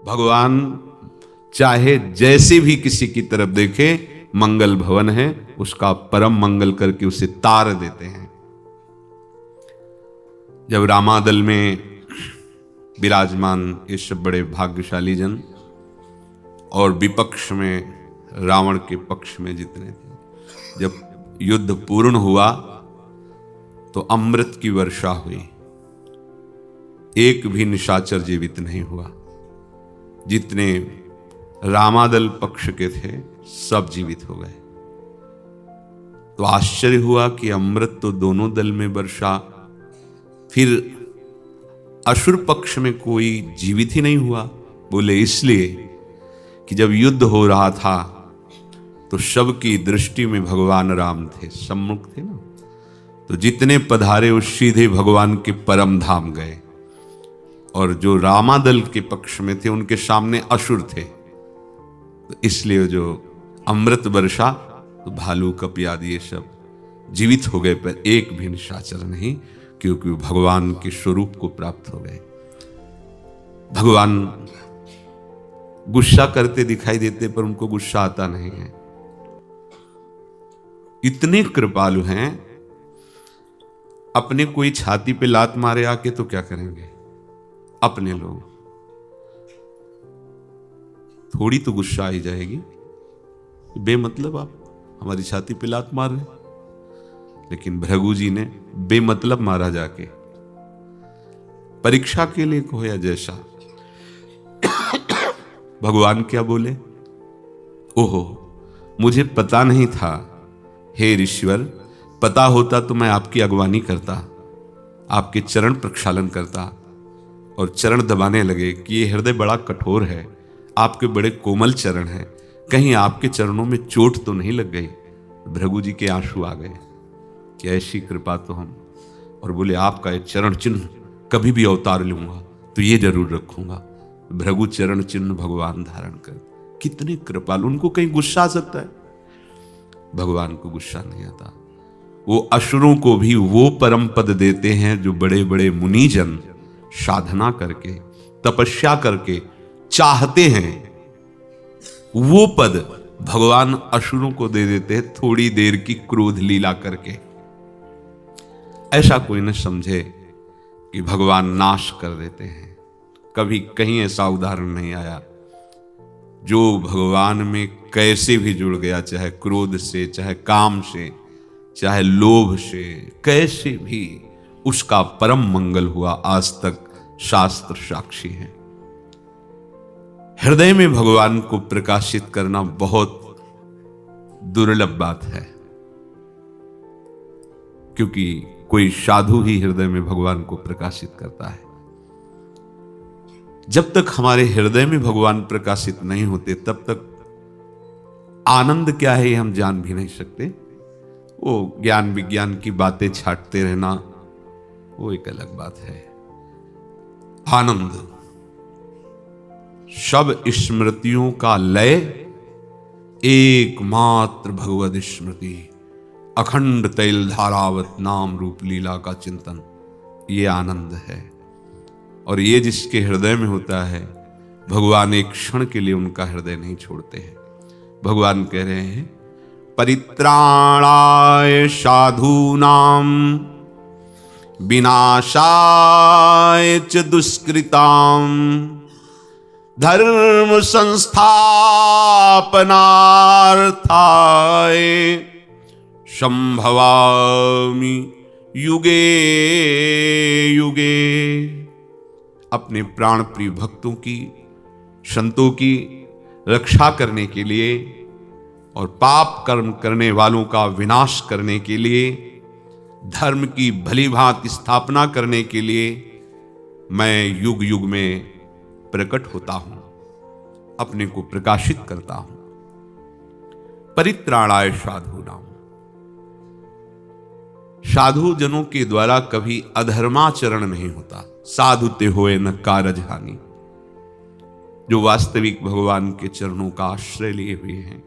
भगवान चाहे जैसे भी किसी की तरफ देखे, मंगल भवन है, उसका परम मंगल करके उसे तार देते हैं। जब रामादल में विराजमान ये सब बड़े भाग्यशाली जन और विपक्ष में रावण के पक्ष में जितने थे, जब युद्ध पूर्ण हुआ तो अमृत की वर्षा हुई, एक भी निशाचर जीवित नहीं हुआ। जितने रामादल पक्ष के थे सब जीवित हो गए। तो आश्चर्य हुआ कि अमृत तो दोनों दल में वर्षा, फिर असुर पक्ष में कोई जीवित ही नहीं हुआ। बोले इसलिए कि जब युद्ध हो रहा था तो सबकी दृष्टि में भगवान राम थे, सम्मुख थे ना, तो जितने पधारे वो सीधे भगवान के परम धाम गए, और जो रामादल के पक्ष में थे उनके सामने असुर थे। तो इसलिए जो अमृत वर्षा, तो भालू कपि आदि ये सब जीवित हो गए, पर एक भी निशाचर नहीं, क्योंकि भगवान के स्वरूप को प्राप्त हो गए। भगवान गुस्सा करते दिखाई देते पर उनको गुस्सा आता नहीं है, इतने कृपालु हैं। अपने कोई छाती पे लात मारे आके तो क्या करेंगे अपने लोग, थोड़ी तो गुस्सा आई जाएगी, बेमतलब आप हमारी छाती पे लात मार रहे। लेकिन भृगु जी ने बेमतलब मारा जाके, परीक्षा के लिए खोया जैसा। भगवान क्या बोले, ओहो मुझे पता नहीं था, हे ईश्वर, पता होता तो मैं आपकी अगवानी करता, आपके चरण प्रक्षालन करता। और चरण दबाने लगे कि ये हृदय बड़ा कठोर है, आपके बड़े कोमल चरण हैं, कहीं आपके चरणों में चोट तो नहीं लग गई। भृगु जी के आंसू आ गए कि ऐसी कृपा तो हम, और बोले आपका ये चरण चिन्ह कभी भी अवतार लूंगा तो ये जरूर रखूंगा। भृगु चरण चिन्ह भगवान धारण कर, कितने कृपालु। उनको कहीं गुस्सा आ सकता है, भगवान को गुस्सा नहीं आता। वो असुरों को भी वो परम पद देते हैं जो बड़े बड़े मुनिजन साधना करके तपस्या करके चाहते हैं, वो पद भगवान असुरों को दे देते हैं थोड़ी देर की क्रोध लीला करके। ऐसा कोई न समझे कि भगवान नाश कर देते हैं, कभी कहीं ऐसा उदाहरण नहीं आया। जो भगवान में कैसे भी जुड़ गया, चाहे क्रोध से, चाहे काम से, चाहे लोभ से, कैसे भी, उसका परम मंगल हुआ। आज तक शास्त्र साक्षी है। हृदय में भगवान को प्रकाशित करना बहुत दुर्लभ बात है, क्योंकि कोई साधु ही हृदय में भगवान को प्रकाशित करता है। जब तक हमारे हृदय में भगवान प्रकाशित नहीं होते तब तक आनंद क्या है ये हम जान भी नहीं सकते। वो ज्ञान विज्ञान की बातें छाटते रहना वो एक अलग बात है। आनंद सब स्मृतियों का लय एकमात्र भगवद स्मृति, अखंड तैल धारावत नाम रूप लीला का चिंतन, ये आनंद है। और ये जिसके हृदय में होता है, भगवान एक क्षण के लिए उनका हृदय नहीं छोड़ते हैं। भगवान कह रहे हैं परित्राणाय साधूनाम विनाशाय च दुष्कृताम धर्म संस्थापनार्थाय संभवामि युगे युगे। अपने प्राण प्रिय भक्तों की, संतों की रक्षा करने के लिए और पाप कर्म करने वालों का विनाश करने के लिए, धर्म की भली भांति स्थापना करने के लिए मैं युग युग में प्रकट होता हूं, अपने को प्रकाशित करता हूं। परित्राणाय साधूनाम, साधु जनों के द्वारा कभी अधर्माचरण नहीं होता। साधुते होए न कारज हानि। जो वास्तविक भगवान के चरणों का आश्रय लिए हुए हैं,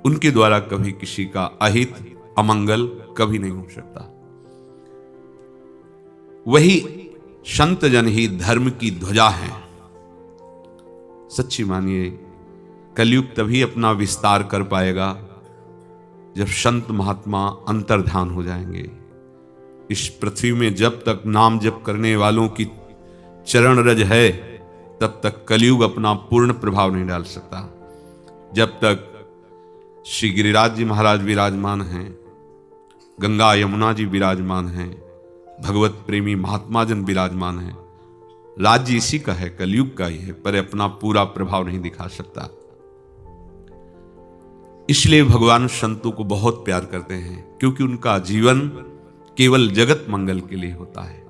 उनके द्वारा कभी किसी का अहित अमंगल कभी नहीं हो सकता। वही संत जन ही धर्म की ध्वजा हैं। सच्ची मानिए, कलयुग तभी अपना विस्तार कर पाएगा जब संत महात्मा अंतर्धान हो जाएंगे। इस पृथ्वी में जब तक नाम जप करने वालों की चरण रज है, तब तक कलयुग अपना पूर्ण प्रभाव नहीं डाल सकता। जब तक श्री गिरिराज जी महाराज विराजमान हैं, गंगा यमुना जी विराजमान हैं, भगवत प्रेमी महात्मा जन विराजमान हैं, राज्य इसी का है, कलयुग का ही है, पर अपना पूरा प्रभाव नहीं दिखा सकता। इसलिए भगवान संतों को बहुत प्यार करते हैं, क्योंकि उनका जीवन केवल जगत मंगल के लिए होता है।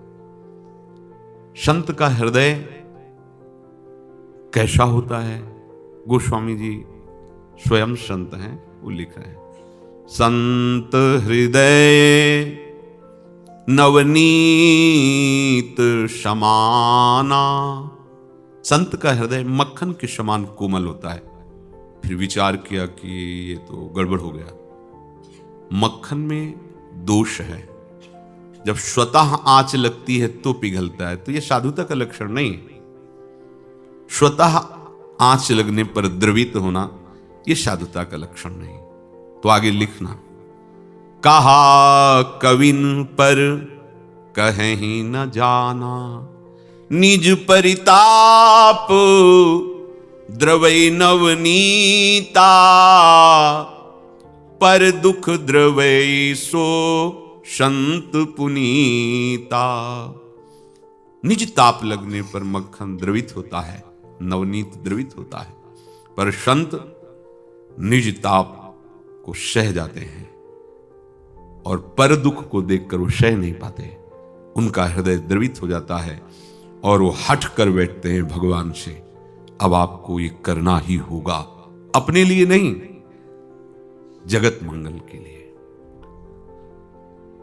संत का हृदय कैसा होता है, गोस्वामी जी स्वयं संत हैं, वो लिख रहे हैं, संत हृदय नवनीत समाना। संत का हृदय मक्खन के समान कोमल होता है। फिर विचार किया कि ये तो गड़बड़ हो गया, मक्खन में दोष है। जब स्वतः आंच लगती है तो पिघलता है, तो ये साधुता का लक्षण नहीं है। स्वतः आंच लगने पर द्रवित होना, ये साधुता का लक्षण नहीं। तो आगे लिखना, कहा कविन पर कहीं न जाना, निज परिताप द्रवै नवनीता, पर दुख द्रवै सो संत पुनीता। निज ताप लगने पर मक्खन द्रवित होता है, नवनीत द्रवित होता है, पर संत निज ताप को सह जाते हैं और पर दुख को देखकर वो सह नहीं पाते। उनका हृदय द्रवित हो जाता है और वो हट कर बैठते हैं भगवान से, अब आपको ये करना ही होगा, अपने लिए नहीं, जगत मंगल के लिए।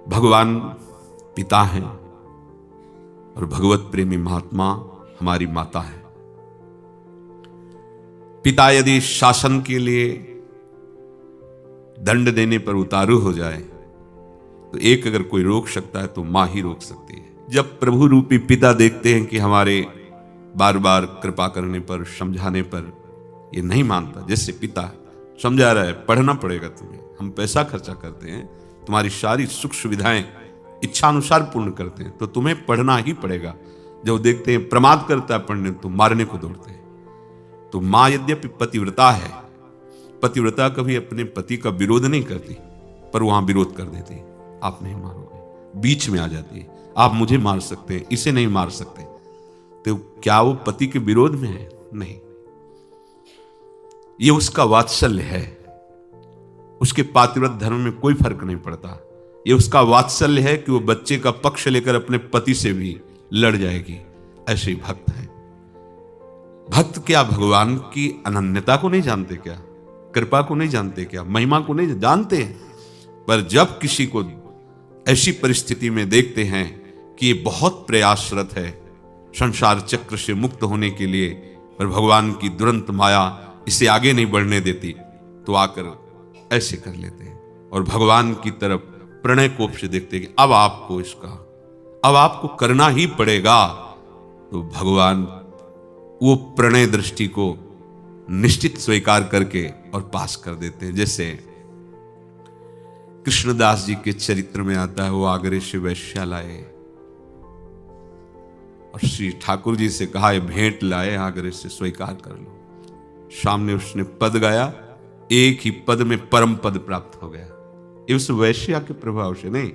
भगवान पिता हैं और भगवत प्रेमी महात्मा हमारी माता है। पिता यदि शासन के लिए दंड देने पर उतारू हो जाए तो एक अगर कोई रोक सकता है तो मां ही रोक सकती है। जब प्रभु रूपी पिता देखते हैं कि हमारे बार बार कृपा करने पर, समझाने पर ये नहीं मानता, जैसे पिता समझा रहा है पढ़ना पड़ेगा तुम्हें, हम पैसा खर्चा करते हैं, तुम्हारी सारी सुख सुविधाएं इच्छा अनुसार पूर्ण करते हैं, तो तुम्हें पढ़ना ही पड़ेगा। जब देखते हैं प्रमाद करता है पढ़ने, तो मारने को दौड़ते हैं। तो मां यद्यपि पतिव्रता है, पतिव्रता कभी अपने पति का विरोध नहीं करती, पर वहां विरोध कर देती, आप नहीं मारोगे, बीच में आ जाती है, आप मुझे मार सकते हैं, इसे नहीं मार सकते। तो क्या वो पति के विरोध में है? नहीं, ये उसका वात्सल्य है। उसके पातिव्रत धर्म में कोई फर्क नहीं पड़ता। ये उसका वात्सल्य है कि वो बच्चे का पक्ष लेकर अपने पति से भी लड़ जाएगी। ऐसे ही भक्त हैं। भक्त क्या भगवान की अनन्यता को नहीं जानते क्या? कृपा को नहीं जानते क्या? महिमा को नहीं जानते हैं? पर जब किसी को ऐसी परिस्थिति में देखते हैं कि ये बहुत प्रयासरत है संसार चक्र से मुक्त होने के लिए, पर भगवान की दुरंत माया इसे आगे नहीं बढ़ने देती, तो आकर ऐसे कर लेते हैं और भगवान की तरफ प्रणय कोप से देखते हैं कि अब आपको करना ही पड़ेगा। तो भगवान वो प्रणय दृष्टि को निश्चित स्वीकार करके और पास कर देते हैं। जैसे कृष्णदास जी के चरित्र में आता है, वो आगरे से वैश्या लाए और श्री ठाकुर जी से कहा, भेंट लाए आगरे से, स्वीकार कर लो। सामने उसने पद गाया, एक ही पद में परम पद प्राप्त हो गया। ये उस वैश्या के प्रभाव से नहीं,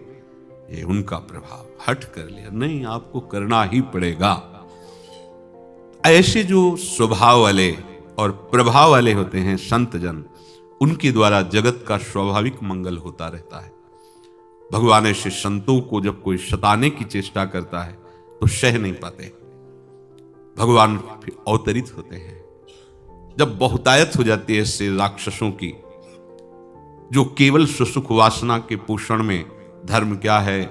ये उनका प्रभाव, हट कर लिया, नहीं आपको करना ही पड़ेगा। ऐसे जो स्वभाव वाले और प्रभाव वाले होते हैं संत जन, उनके द्वारा जगत का स्वाभाविक मंगल होता रहता है। भगवान ऐसे संतों को जब कोई सताने की चेष्टा करता है तो सह नहीं पाते, भगवान फिर अवतरित होते हैं। जब बहुतायत हो जाती है इससे राक्षसों की, जो केवल सुसुख वासना के पोषण में धर्म क्या है,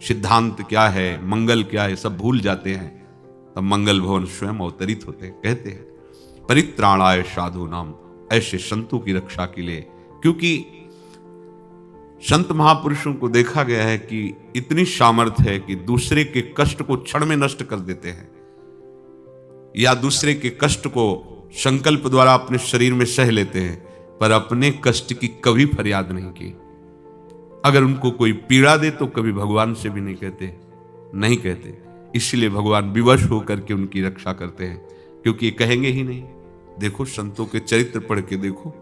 सिद्धांत क्या है, मंगल क्या है, सब भूल जाते हैं, तब मंगल भवन स्वयं अवतरित होते हैं। कहते हैं परित्राणाय साधु नाम, ऐसे संतों की रक्षा के लिए। क्योंकि संत महापुरुषों को देखा गया है कि इतनी सामर्थ्य है कि दूसरे के कष्ट को क्षण में नष्ट कर देते हैं, या दूसरे के कष्ट को संकल्प द्वारा अपने शरीर में सह लेते हैं, पर अपने कष्ट की कभी फरियाद नहीं की। अगर उनको कोई पीड़ा दे तो कभी भगवान से भी नहीं कहते। इसलिए भगवान विवश होकर के उनकी रक्षा करते हैं, क्योंकि ये कहेंगे ही नहीं। देखो संतों के चरित्र पढ़ के देखो,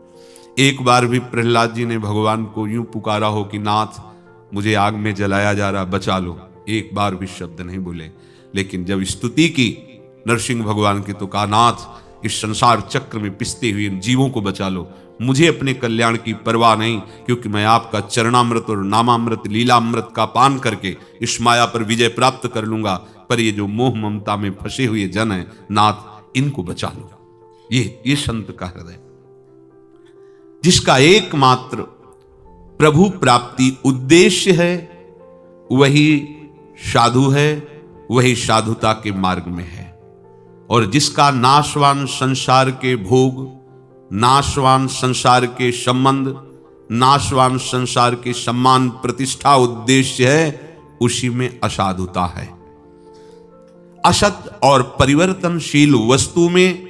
एक बार भी प्रहलाद जी ने भगवान को यूं पुकारा हो कि नाथ मुझे आग में जलाया जा रहा, बचा लो, एक बार भी शब्द नहीं बोले। लेकिन जब स्तुति की नरसिंह भगवान की तो कहा, नाथ इस संसार चक्र में पिसते हुए इन जीवों को बचा लो, मुझे अपने कल्याण की परवाह नहीं, क्योंकि मैं आपका चरणामृत और नामामृत लीलामृत का पान करके इस माया पर विजय प्राप्त कर लूंगा। पर ये जो मोह ममता में फंसे हुए जन है, नाथ इनको बचा लो। ये संत का हृदय, जिसका एकमात्र प्रभु प्राप्ति उद्देश्य है, वही साधु है, वही साधुता के मार्ग में है। और जिसका नाशवान संसार के भोग, नाशवान संसार के संबंध, नाशवान संसार के सम्मान प्रतिष्ठा उद्देश्य है, उसी में असाधुता है। असत और परिवर्तनशील वस्तु में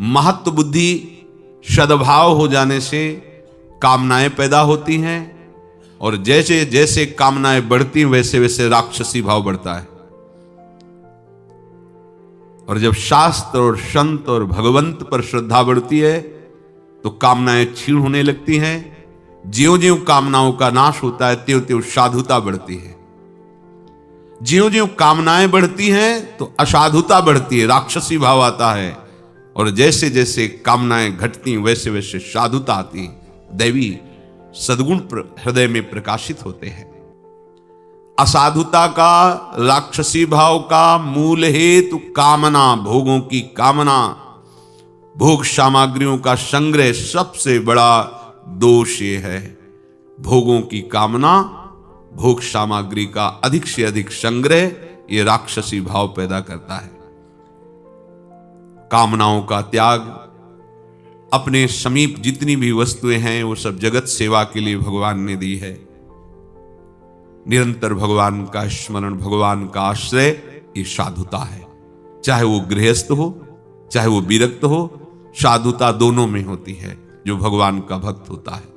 महत्व बुद्धि सद्भाव हो जाने से कामनाएं पैदा होती हैं, और जैसे जैसे कामनाएं बढ़ती वैसे वैसे राक्षसी भाव बढ़ता है। और जब शास्त्र और संत और भगवंत पर श्रद्धा बढ़ती है तो कामनाएं क्षीण होने लगती हैं। ज्यों ज्यों कामनाओं का नाश होता है त्यों त्यों साधुता बढ़ती है। ज्यों ज्यों कामनाएं बढ़ती हैं तो असाधुता बढ़ती है, राक्षसी भाव आता है। और जैसे जैसे कामनाएं घटती वैसे वैसे साधुता आती, दैवी सद्गुण हृदय में प्रकाशित होते हैं। असाधुता का, राक्षसी भाव का मूल हेतु कामना, भोगों की कामना, भोग सामग्रियों का संग्रह सबसे बड़ा दोष ये है। भोगों की कामना, भोग सामग्री का अधिक से अधिक संग्रह, ये राक्षसी भाव पैदा करता है। कामनाओं का त्याग, अपने समीप जितनी भी वस्तुएं हैं वो सब जगत सेवा के लिए भगवान ने दी है। निरंतर भगवान का स्मरण, भगवान का आश्रय, ये साधुता है। चाहे वो गृहस्थ हो, चाहे वो विरक्त हो, साधुता दोनों में होती है जो भगवान का भक्त होता है।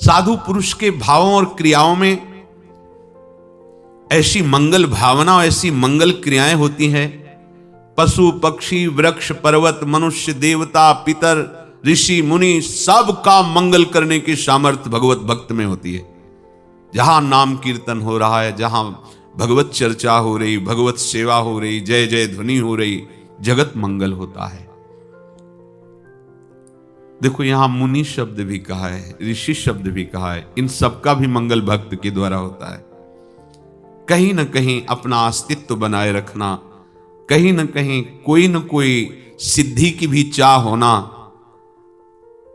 साधु पुरुष के भावों और क्रियाओं में ऐसी मंगल भावना, ऐसी मंगल क्रियाएं होती हैं। पशु पक्षी वृक्ष पर्वत मनुष्य देवता पितर ऋषि मुनि सबका मंगल करने की सामर्थ्य भगवत भक्त में होती है। जहां नाम कीर्तन हो रहा है, जहां भगवत चर्चा हो रही, भगवत सेवा हो रही, जय जय ध्वनि हो रही, जगत मंगल होता है। देखो यहां मुनि शब्द भी कहा है, ऋषि शब्द भी कहा है, इन सबका भी मंगल भक्त के द्वारा होता है। कहीं ना कहीं अपना अस्तित्व बनाए रखना, कहीं ना कहीं कोई न कोई सिद्धि की भी चाह होना,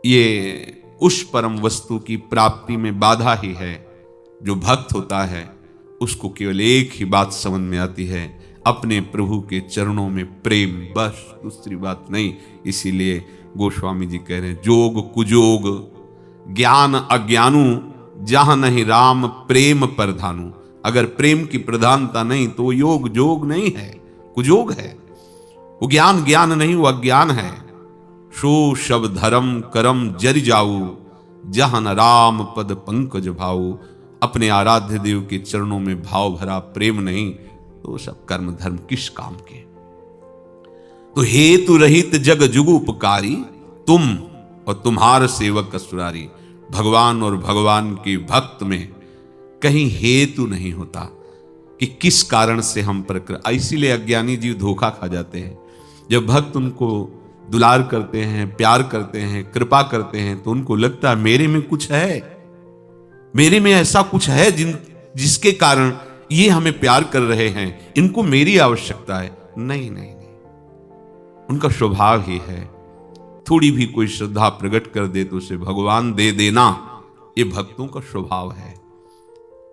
ये उस परम वस्तु की प्राप्ति में बाधा ही है। जो भक्त होता है उसको केवल एक ही बात समझ में आती है, अपने प्रभु के चरणों में प्रेम, बस दूसरी बात नहीं। इसीलिए गोस्वामी जी कह रहे हैं, जोग कुजोग ज्ञान अज्ञानू जहां नहीं राम प्रेम प्रधानु। अगर प्रेम की प्रधानता नहीं तो योग जोग नहीं है, कुजोग है। वो ज्ञान ज्ञान नहीं, वो अज्ञान है। सो शब धर्म करम जरि जाऊ जहां न राम पद पंकज भाऊ। अपने आराध्य देव के चरणों में भाव भरा प्रेम नहीं तो सब कर्म धर्म किस काम के। तो हेतु रहित जग जुगु उपकारी, तुम और तुम्हार सेवक असुरारी। भगवान और भगवान के भक्त में कहीं हेतु नहीं होता कि किस कारण से हम पर। इसीलिए अज्ञानी जीव धोखा खा जाते हैं। जब भक्त उनको दुलार करते हैं, प्यार करते हैं, कृपा करते हैं, तो उनको लगता है मेरे में कुछ है, मेरे में ऐसा कुछ है जिसके कारण ये हमें प्यार कर रहे हैं, इनको मेरी आवश्यकता है। नहीं नहीं नहीं, उनका स्वभाव ही है। थोड़ी भी कोई श्रद्धा प्रकट कर दे तो उसे भगवान दे देना, ये भक्तों का स्वभाव है।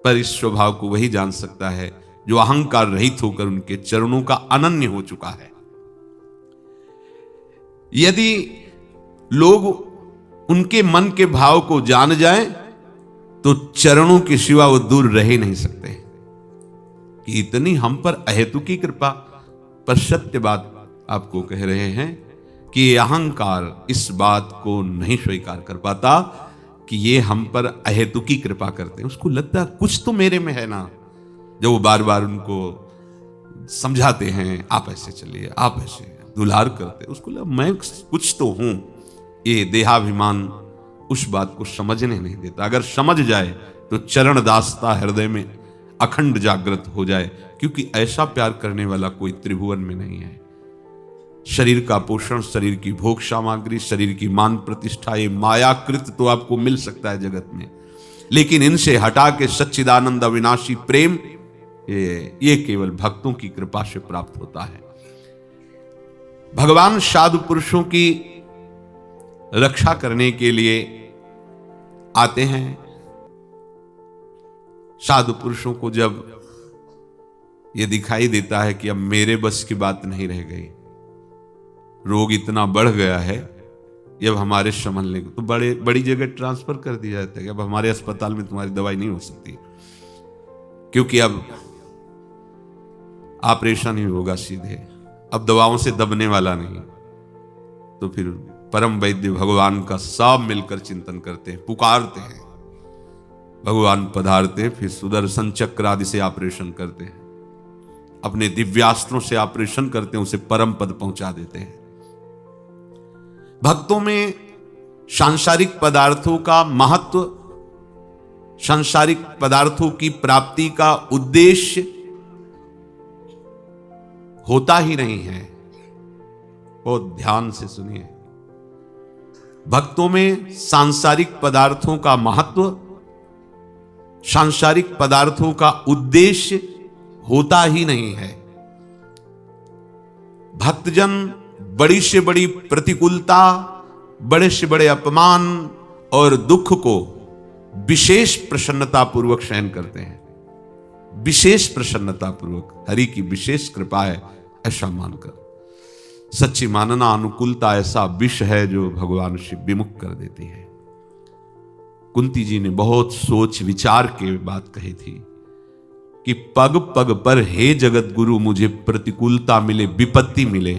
पर इस स्वभाव को वही जान सकता है जो अहंकार रहित होकर उनके चरणों का अनन्य हो चुका है। यदि लोग उनके मन के भाव को जान जाएं तो चरणों के सिवा वो दूर रह ही नहीं सकते। कि इतनी हम पर अहेतु की कृपा। पर सत्य बात, आपको कह रहे हैं कि ये अहंकार इस बात को नहीं स्वीकार कर पाता कि ये हम पर अहेतुकी कृपा करते हैं। उसको लगता है कुछ तो मेरे में है ना। जब वो बार बार उनको समझाते हैं, आप ऐसे चलिए, आप ऐसे, दुलार करते, उसको लगा मैं कुछ तो हूं। ये देहाभिमान उस बात को समझने नहीं देता। अगर समझ जाए तो चरण दासता हृदय में अखंड जागृत हो जाए, क्योंकि ऐसा प्यार करने वाला कोई त्रिभुवन में नहीं है। शरीर का पोषण, शरीर की भोग सामग्री, शरीर की मान प्रतिष्ठा, ये मायाकृत तो आपको मिल सकता है जगत में, लेकिन इनसे हटा के सच्चिदानंद अविनाशी प्रेम ये केवल भक्तों की कृपा से प्राप्त होता है। भगवान साधु पुरुषों की रक्षा करने के लिए आते हैं। साधु पुरुषों को जब ये दिखाई देता है कि अब मेरे बस की बात नहीं रह गई, रोग इतना बढ़ गया है, जब हमारे संभलने को, तो बड़ी जगह ट्रांसफर कर दिया जाता है कि अब हमारे अस्पताल में तुम्हारी दवाई नहीं हो सकती, क्योंकि अब ऑपरेशन ही होगा सीधे, अब दवाओं से दबने वाला नहीं। तो फिर परम वैद्य भगवान का सब मिलकर चिंतन करते हैं, पुकारते हैं, भगवान पधारते हैं, फिर सुदर्शन चक्र आदि से ऑपरेशन करते हैं, अपने दिव्यास्त्रों से ऑपरेशन करते हैं, उसे परम पद पहुंचा देते हैं। भक्तों में सांसारिक पदार्थों का महत्व, सांसारिक पदार्थों की प्राप्ति का उद्देश्य होता ही नहीं है। बहुत ध्यान से सुनिए, भक्तों में सांसारिक पदार्थों का महत्व, सांसारिक पदार्थों का उद्देश्य होता ही नहीं है। भक्तजन बड़ी से बड़ी प्रतिकूलता, बड़े से बड़े अपमान और दुख को विशेष प्रसन्नता पूर्वक सहन करते हैं, विशेष प्रसन्नता पूर्वक। हरि की विशेष कृपा है ऐसा मानकर। सच्ची मानना अनुकूलता ऐसा विष है जो भगवान से विमुख कर देती है। कुंती जी ने बहुत सोच विचार के बात कही थी कि पग पग पर हे जगत गुरु मुझे प्रतिकूलता मिले, विपत्ति मिले,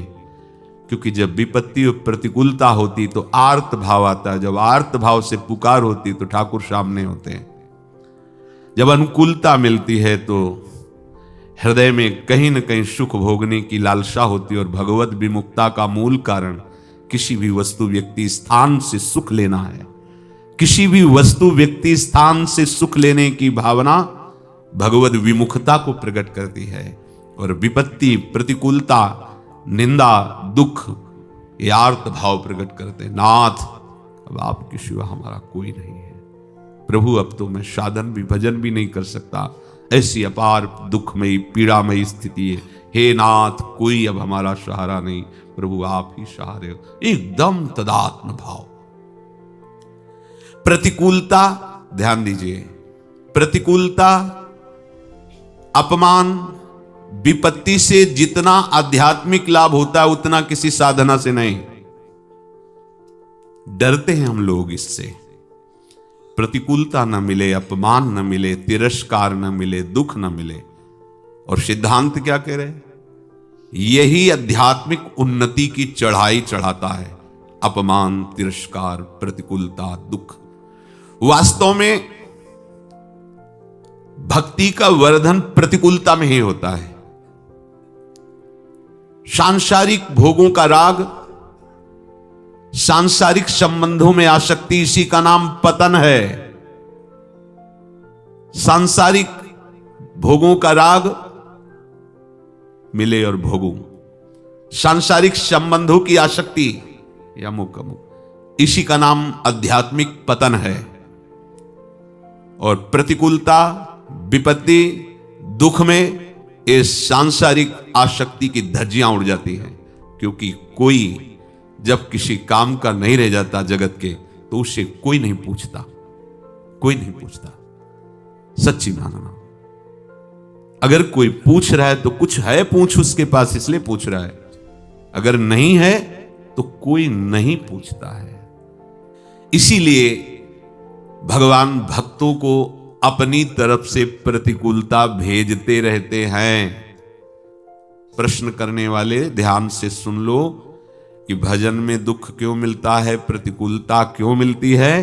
क्योंकि जब विपत्ति और प्रतिकूलता होती तो आर्त भाव आता है, जब आर्त भाव से पुकार होती तो ठाकुर सामने होते हैं, जब अनुकूलता मिलती है तो हृदय में कहीं न कहीं सुख भोगने की लालसा होती है। और भगवत विमुक्ता का मूल कारण किसी भी वस्तु व्यक्ति स्थान से सुख लेना है। किसी भी वस्तु व्यक्ति स्थान से सुख लेने की भावना भगवत विमुखता को प्रकट करती है। और विपत्ति, प्रतिकूलता, निंदा, दुख ये आर्त भाव प्रकट करते हैं, नाथ अब आपके सिवा हमारा कोई नहीं है, प्रभु अब तो मैं साधन भी भजन भी नहीं कर सकता, ऐसी अपार दुखमयी पीड़ामयी स्थिति है, हे नाथ कोई अब हमारा सहारा नहीं, प्रभु आप ही सहारे हो। एकदम तदात्म भाव। प्रतिकूलता, ध्यान दीजिए, प्रतिकूलता, अपमान, विपत्ति से जितना आध्यात्मिक लाभ होता है उतना किसी साधना से नहीं। डरते हैं हम लोग इससे, प्रतिकूलता न मिले, अपमान न मिले, तिरस्कार न मिले, दुख न मिले। और सिद्धांत क्या कह रहे? यही आध्यात्मिक उन्नति की चढ़ाई चढ़ाता है, अपमान, तिरस्कार, प्रतिकूलता, दुख। वास्तव में भक्ति का वर्धन प्रतिकूलता में ही होता है। सांसारिक भोगों का राग, सांसारिक संबंधों में आसक्ति, इसी का नाम पतन है। सांसारिक भोगों का राग, मिले और भोगूं, सांसारिक संबंधों की आसक्ति, यमुक अमुक, इसी का नाम आध्यात्मिक पतन है। और प्रतिकूलता, विपत्ति, दुख में इस सांसारिक आसक्ति की धज्जियां उड़ जाती हैं, क्योंकि कोई जब किसी काम का नहीं रह जाता जगत के तो उससे कोई नहीं पूछता, कोई नहीं पूछता। सच्ची मानना, अगर कोई पूछ रहा है तो कुछ है पूछ उसके पास, इसलिए पूछ रहा है, अगर नहीं है तो कोई नहीं पूछता है। इसीलिए भगवान भक्तों को अपनी तरफ से प्रतिकूलता भेजते रहते हैं। प्रश्न करने वाले ध्यान से सुन लो कि भजन में दुख क्यों मिलता है, प्रतिकूलता क्यों मिलती है।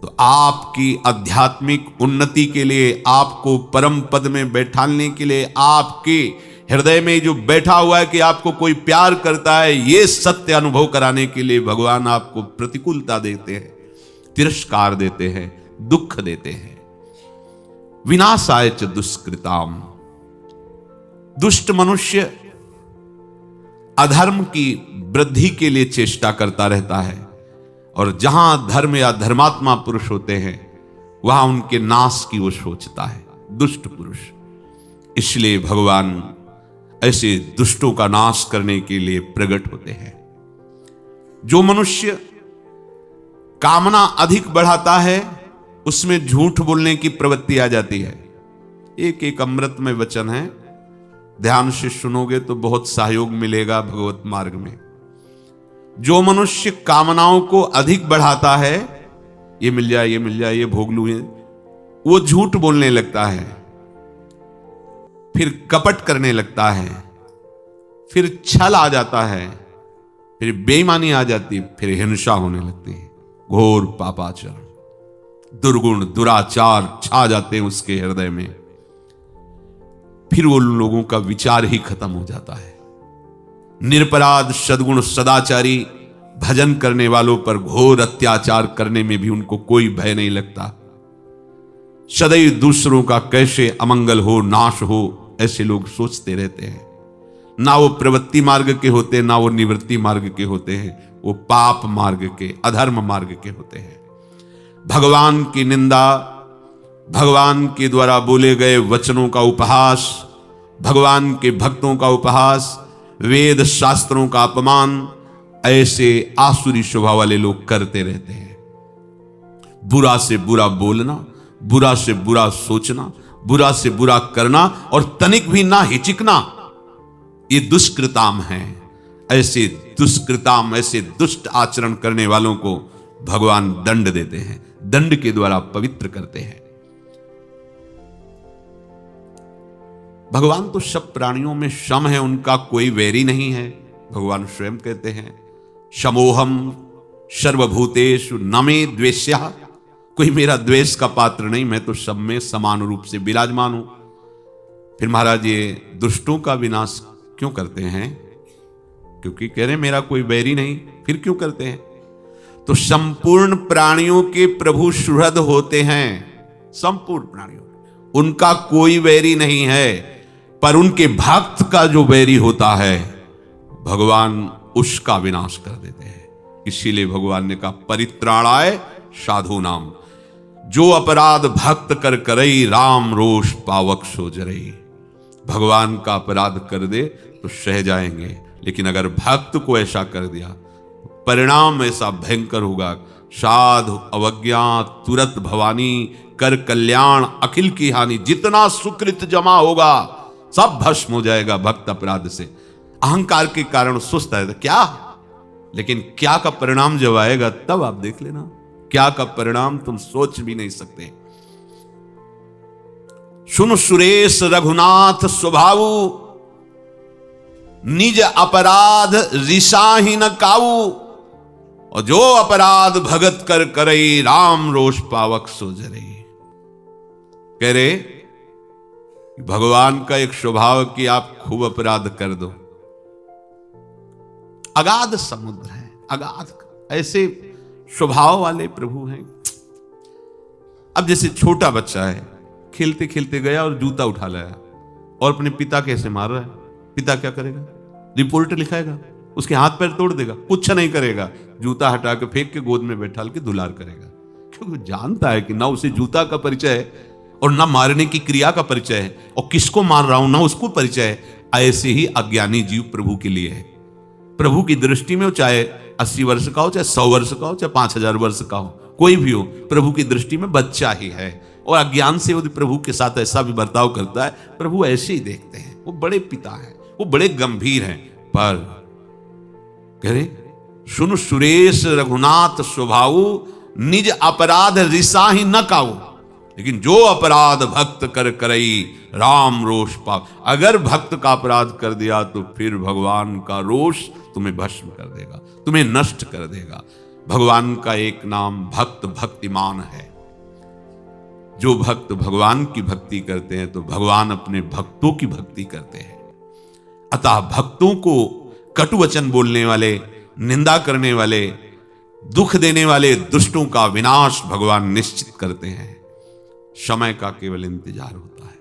तो आपकी आध्यात्मिक उन्नति के लिए, आपको परम पद में बैठाने के लिए, आपके हृदय में जो बैठा हुआ है कि आपको कोई प्यार करता है, ये सत्य अनुभव कराने के लिए भगवान आपको प्रतिकूलता देते हैं, तिरस्कार देते हैं, दुख देते हैं। विनाशाय च दुष्कृताम, दुष्ट मनुष्य अधर्म की वृद्धि के लिए चेष्टा करता रहता है, और जहां धर्म या धर्मात्मा पुरुष होते हैं वहां उनके नाश की वो सोचता है, दुष्ट पुरुष। इसलिए भगवान ऐसे दुष्टों का नाश करने के लिए प्रकट होते हैं। जो मनुष्य कामना अधिक बढ़ाता है उसमें झूठ बोलने की प्रवृत्ति आ जाती है। एक एक अमृतमय वचन है, ध्यान से सुनोगे तो बहुत सहयोग मिलेगा भगवत मार्ग में। जो मनुष्य कामनाओं को अधिक बढ़ाता है, ये मिल जाए, ये मिल जाए, ये भोग लूं, वो झूठ बोलने लगता है, फिर कपट करने लगता है, फिर छल आ जाता है, फिर बेईमानी आ जाती, फिर हिंसा होने लगती है। घोर पापाचरण, दुर्गुण, दुराचार छा जाते हैं उसके हृदय में। फिर वो लोगों का विचार ही खत्म हो जाता है। निरपराध सद्गुण सदाचारी भजन करने वालों पर घोर अत्याचार करने में भी उनको कोई भय नहीं लगता। सदैव दूसरों का कैसे अमंगल हो, नाश हो, ऐसे लोग सोचते रहते हैं। ना वो प्रवृत्ति मार्ग के होते, ना वो निवृत्ति मार्ग के होते हैं, वो पाप मार्ग के, अधर्म मार्ग के होते हैं। भगवान की निंदा, भगवान के द्वारा बोले गए वचनों का उपहास, भगवान के भक्तों का उपहास, वेद शास्त्रों का अपमान, ऐसे आसुरी स्वभाव वाले लोग करते रहते हैं। बुरा से बुरा बोलना, बुरा से बुरा सोचना, बुरा से बुरा करना और तनिक भी ना हिचकना, ये दुष्कृताम है। ऐसे दुष्कृताम, ऐसे दुष्ट आचरण करने वालों को भगवान दंड देते हैं, दंड के द्वारा पवित्र करते हैं। भगवान तो सब प्राणियों में सम है, उनका कोई वैरी नहीं है। भगवान स्वयं कहते हैं, समोहम सर्वभूतेषु न मे द्वेष्यः, कोई मेरा द्वेष का पात्र नहीं, मैं तो सब में समान रूप से विराजमान हूं। फिर महाराज ये दुष्टों का विनाश क्यों करते हैं? क्योंकि कह रहे मेरा कोई वैरी नहीं, फिर क्यों करते हैं? तो संपूर्ण प्राणियों के प्रभु सुहृद होते हैं, संपूर्ण प्राणियों, उनका कोई वैरी नहीं है, पर उनके भक्त का जो वैरी होता है भगवान उसका विनाश कर देते हैं। इसीलिए भगवान ने कहा परित्राणाय साधु नाम, जो अपराध भक्त कर करई, राम रोष पावक सो जरई। भगवान का अपराध कर दे तो सह जाएंगे, लेकिन अगर भक्त को ऐसा कर दिया परिणाम ऐसा भयंकर होगा। साधु अवज्ञा तुरत भवानी, कर कल्याण अखिल की हानि। जितना सुकृत जमा होगा सब भस्म हो जाएगा भक्त अपराध से। अहंकार के कारण सुस्त है क्या, लेकिन क्या का परिणाम जब आएगा तब आप देख लेना, क्या का परिणाम तुम सोच भी नहीं सकते। सुन सुरेश रघुनाथ स्वभावु, निज अपराध रिसाही न काऊ। और जो अपराध भगत कर करई, राम रोष पावक सो जरई। कह रहे भगवान का एक स्वभाव कि आप खूब अपराध कर दो। अगाध समुद्र है, अगाध, ऐसे स्वभाव वाले प्रभु हैं। अब जैसे छोटा बच्चा है, खेलते खेलते गया और जूता उठा लाया और अपने पिता कैसे मार रहा है, पिता क्या करेगा? रिपोर्ट लिखाएगा, उसके हाथ पैर तोड़ देगा, कुछ नहीं करेगा, जूता हटा के फेंक के गोद में बैठा के दुलार करेगा, क्योंकि जानता है कि ना उसे जूता का परिचय है और ना मारने की क्रिया का परिचय है, और किसको मार रहा हूं ना उसको परिचय है। ऐसे ही अज्ञानी जीव प्रभु के लिए है। प्रभु की दृष्टि में चाहे 80 वर्ष का हो, चाहे 100 वर्ष का हो, चाहे 5000 वर्ष का हो, कोई भी हो, प्रभु की दृष्टि में बच्चा ही है। और अज्ञान से यदि प्रभु के साथ ऐसा भी बर्ताव करता है, प्रभु ऐसे ही देखते हैं। वो बड़े पिता हैं, वो बड़े गंभीर हैं। पर कह रहे सुन सुरेश रघुनाथ स्वभाव, निज अपराध रिसा ही न काऊ। लेकिन जो अपराध भक्त कर करई राम रोष पाप, अगर भक्त का अपराध कर दिया तो फिर भगवान का रोष तुम्हें भस्म कर देगा, तुम्हें नष्ट कर देगा। भगवान का एक नाम भक्त भक्तिमान है। जो भक्त भगवान की भक्ति करते हैं तो भगवान अपने भक्तों की भक्ति करते हैं। अतः भक्तों को कटु वचन बोलने वाले, निंदा करने वाले, दुख देने वाले दुष्टों का विनाश भगवान निश्चित करते हैं। समय का केवल इंतजार होता है।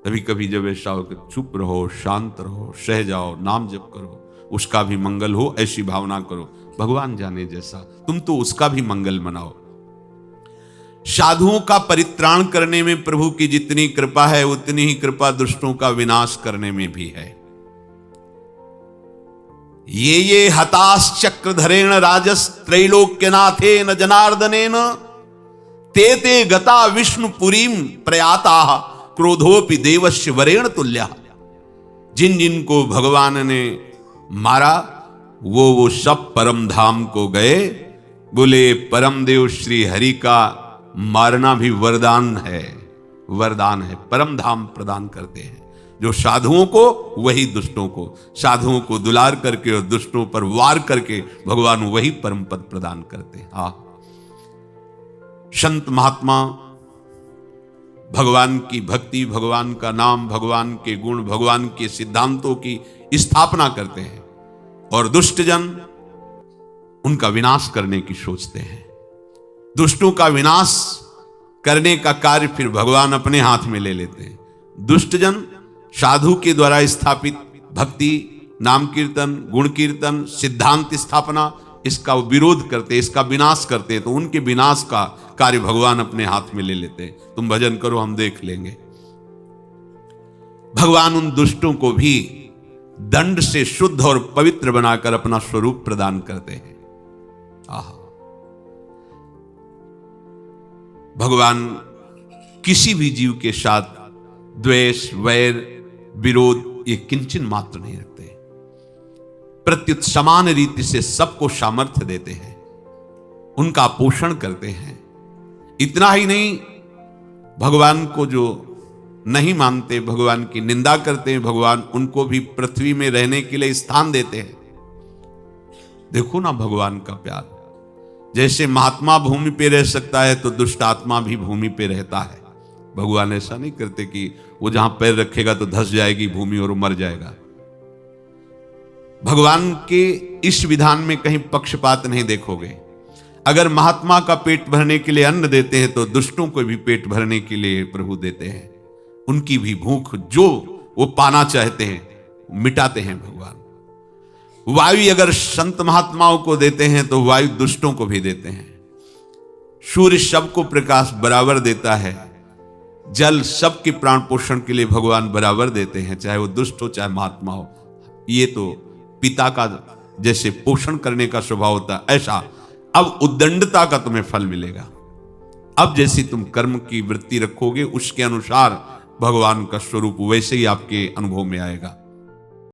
कभी कभी जब ऐसा हो कि चुप रहो, शांत रहो, सह जाओ, नाम जप करो, उसका भी मंगल हो, ऐसी भावना करो। भगवान जाने जैसा, तुम तो उसका भी मंगल मनाओ। साधुओं का परित्राण करने में प्रभु की जितनी कृपा है उतनी ही कृपा दुष्टों का विनाश करने में भी है। ये हताश्चक्रधरेण राजस त्रैलोक्यनाथेन जनार्दनेन ते ते गता विष्णुपुरीम प्रयाता क्रोधोपि देवस्य वरेण तुल्य। जिन जिन को भगवान ने मारा वो सब परम धाम को गए। बोले परम देव श्री हरि का मारना भी वरदान है, वरदान है। परम धाम प्रदान करते हैं जो साधुओं को, वही दुष्टों को। साधुओं को दुलार करके और दुष्टों पर वार करके भगवान वही परम पद प्रदान करते हैं। हाँ, संत महात्मा भगवान की भक्ति, भगवान का नाम, भगवान के गुण, भगवान के सिद्धांतों की स्थापना करते हैं और दुष्टजन उनका विनाश करने की सोचते हैं। दुष्टों का विनाश करने का कार्य फिर भगवान अपने हाथ में ले लेते हैं। दुष्टजन साधु के द्वारा स्थापित भक्ति, नाम कीर्तन, गुण कीर्तन, सिद्धांत स्थापना, इसका विरोध करते, इसका विनाश करते, तो उनके विनाश का कार्य भगवान अपने हाथ में ले लेते हैं। तुम भजन करो, हम देख लेंगे। भगवान उन दुष्टों को भी दंड से शुद्ध और पवित्र बनाकर अपना स्वरूप प्रदान करते हैं। आहा, भगवान किसी भी जीव के साथ द्वेष, वैर, विरोध ये किंचन मात्र नहीं रखते। प्रत्युत समान रीति से सबको सामर्थ्य देते हैं, उनका पोषण करते हैं। इतना ही नहीं, भगवान को जो नहीं मानते, भगवान की निंदा करते हैं, भगवान उनको भी पृथ्वी में रहने के लिए स्थान देते हैं। देखो ना भगवान का प्यार। जैसे महात्मा भूमि पे रह सकता है तो दुष्ट आत्मा भी भूमि पे रहता है। भगवान ऐसा नहीं करते कि वो जहां पैर रखेगा तो धंस जाएगी भूमि और मर जाएगा। भगवान के इस विधान में कहीं पक्षपात नहीं देखोगे। अगर महात्मा का पेट भरने के लिए अन्न देते हैं तो दुष्टों को भी पेट भरने के लिए प्रभु देते हैं। उनकी भी भूख जो वो पाना चाहते हैं मिटाते हैं भगवान। वायु अगर संत महात्माओं को देते हैं तो वायु दुष्टों को भी देते हैं। सूर्य सबको प्रकाश बराबर देता है। जल सबके प्राण पोषण के लिए भगवान बराबर देते हैं, चाहे वो दुष्ट हो चाहे महात्मा हो। ये तो पिता का जैसे पोषण करने का स्वभाव होता है, ऐसा अब उद्दंडता का तुम्हें फल मिलेगा। अब जैसी तुम कर्म की वृत्ति रखोगे उसके अनुसार भगवान का स्वरूप वैसे ही आपके अनुभव में आएगा।